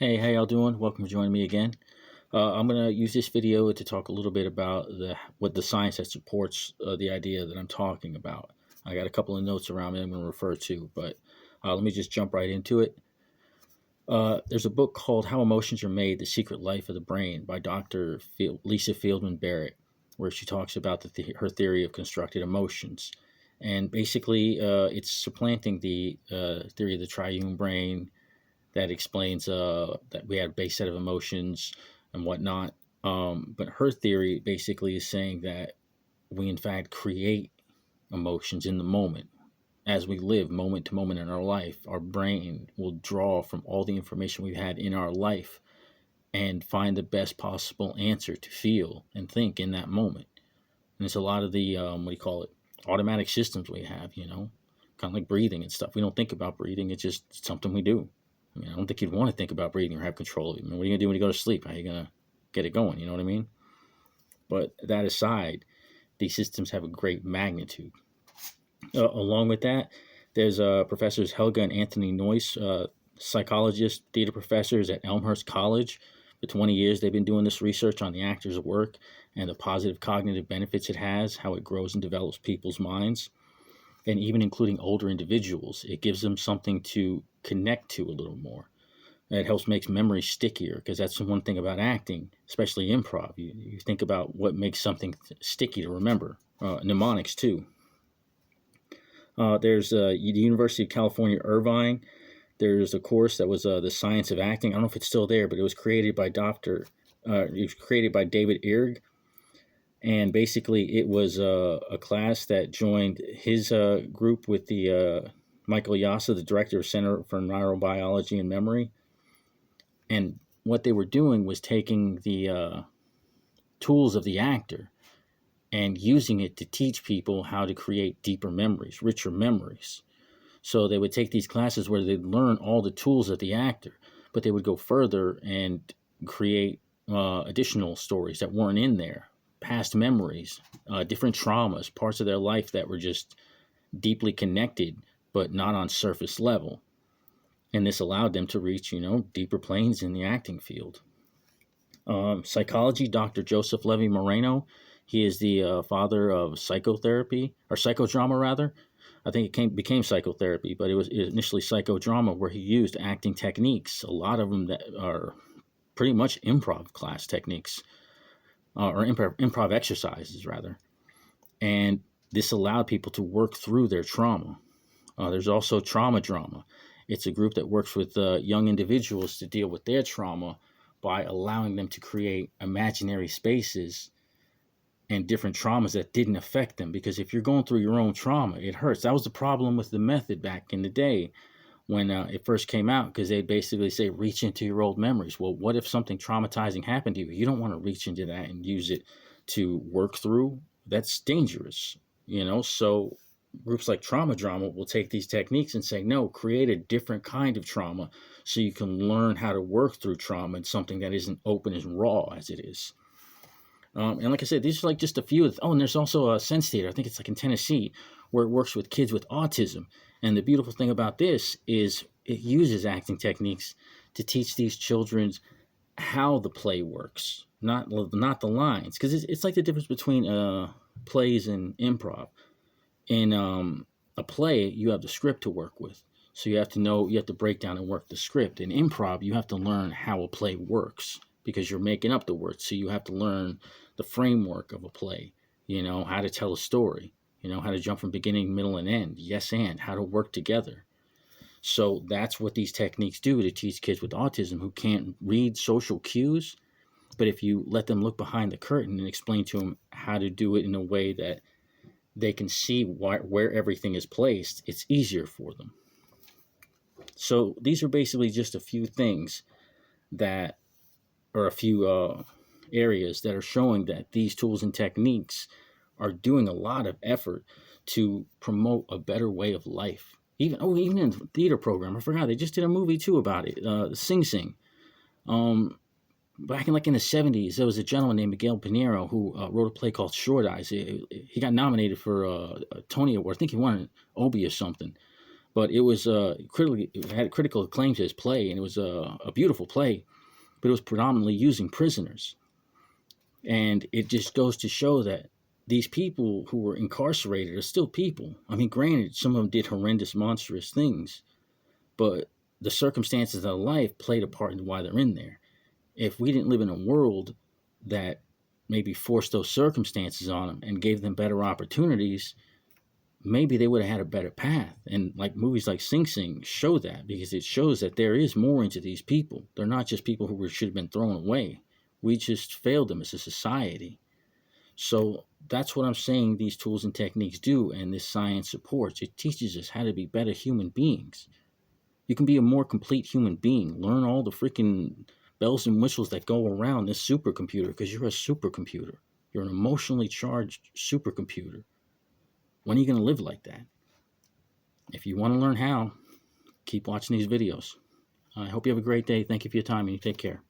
Hey, how y'all doing? Welcome for joining me again. I'm gonna use this video to talk a little bit about what the science that supports the idea that I'm talking about. I got a couple of notes around me I'm going to refer to, but let me just jump right into it. There's a book called How Emotions Are Made: The Secret Life of the Brain by Dr. Lisa Fieldman Barrett, where she talks about her theory of constructed emotions. And basically, it's supplanting the theory of the triune brain that explains that we had a base set of emotions and whatnot. But her theory basically is saying that we, in fact, create emotions in the moment. As we live moment to moment in our life, our brain will draw from all the information we've had in our life and find the best possible answer to feel and think in that moment. And it's a lot of the, automatic systems we have, kind of like breathing and stuff. We don't think about breathing, it's just something we do. I mean, I don't think you'd want to think about breathing or have control of it. I mean, what are you going to do when you go to sleep? How are you going to get it going? You know what I mean? But that aside, these systems have a great magnitude. Along with that, there's Professors Helga and Anthony Noyce, psychologists, theater professors at Elmhurst College. For 20 years, they've been doing this research on the actor's work and the positive cognitive benefits it has, how it grows and develops people's minds, and even including older individuals. It gives them something to connect to a little more. It helps make memory stickier, because that's the one thing about acting, especially improv. You think about what makes something sticky to remember. Mnemonics, too. There's the University of California, Irvine. There's a course that was the Science of Acting. I don't know if it's still there, but it was created by David Irg. And basically, it was a class that joined his group with the Michael Yassa, the director of Center for Neurobiology and Memory. And what they were doing was taking the tools of the actor and using it to teach people how to create deeper memories, richer memories. So they would take these classes where they'd learn all the tools of the actor, but they would go further and create additional stories that weren't in there, past memories, different traumas, parts of their life that were just deeply connected, but not on surface level. And this allowed them to reach, deeper planes in the acting field. Psychology, Dr. Joseph Levy Moreno. He is the father of psychotherapy, or psychodrama rather. I think it became psychotherapy, but it was initially psychodrama, where he used acting techniques, a lot of them that are pretty much improv class techniques, or improv exercises rather. And this allowed people to work through their trauma. There's also trauma drama. It's a group that works with young individuals to deal with their trauma by allowing them to create imaginary spaces and different traumas that didn't affect them. Because if you're going through your own trauma, it hurts. That was the problem with the method back in the day when it first came out, because they basically say, reach into your old memories. Well, what if something traumatizing happened to you? You don't want to reach into that and use it to work through. That's dangerous, So groups like trauma drama will take these techniques and say, no, create a different kind of trauma so you can learn how to work through trauma and something that isn't open as raw as it is. And like I said, these are like just a few. And there's also a Sense Theater. I think it's like in Tennessee, where it works with kids with autism. And the beautiful thing about this is it uses acting techniques to teach these children how the play works, not the lines. Because it's like the difference between plays and improv. In a play, you have the script to work with. So you have to break down and work the script. In improv, you have to learn how a play works, because you're making up the words. So you have to learn the framework of a play, how to tell a story, how to jump from beginning, middle, and end. Yes, and how to work together. So that's what these techniques do to teach kids with autism who can't read social cues. But if you let them look behind the curtain and explain to them how to do it in a way that they can see where everything is placed, it's easier for them. So these are basically just a few things that are a few areas that are showing that these tools and techniques are doing a lot of effort to promote a better way of life. Even in the theater program, I forgot, they just did a movie too about it, Sing Sing. Back in the 70s, there was a gentleman named Miguel Pinheiro who wrote a play called Short Eyes. He got nominated for a Tony Award. I think he won an Obie or something. But it was it had critical acclaim to his play, and it was a beautiful play, but it was predominantly using prisoners. And it just goes to show that these people who were incarcerated are still people. I mean, granted, some of them did horrendous, monstrous things, but the circumstances of their life played a part in why they're in there. If we didn't live in a world that maybe forced those circumstances on them and gave them better opportunities, maybe they would have had a better path. And like movies like Sing Sing show that, because it shows that there is more into these people. They're not just people who should have been thrown away. We just failed them as a society. So that's what I'm saying these tools and techniques do, and this science supports. It teaches us how to be better human beings. You can be a more complete human being. Learn all the freaking bells and whistles that go around this supercomputer, because you're a supercomputer. You're an emotionally charged supercomputer. When are you going to live like that? If you want to learn how, keep watching these videos. I hope you have a great day. Thank you for your time, and you take care.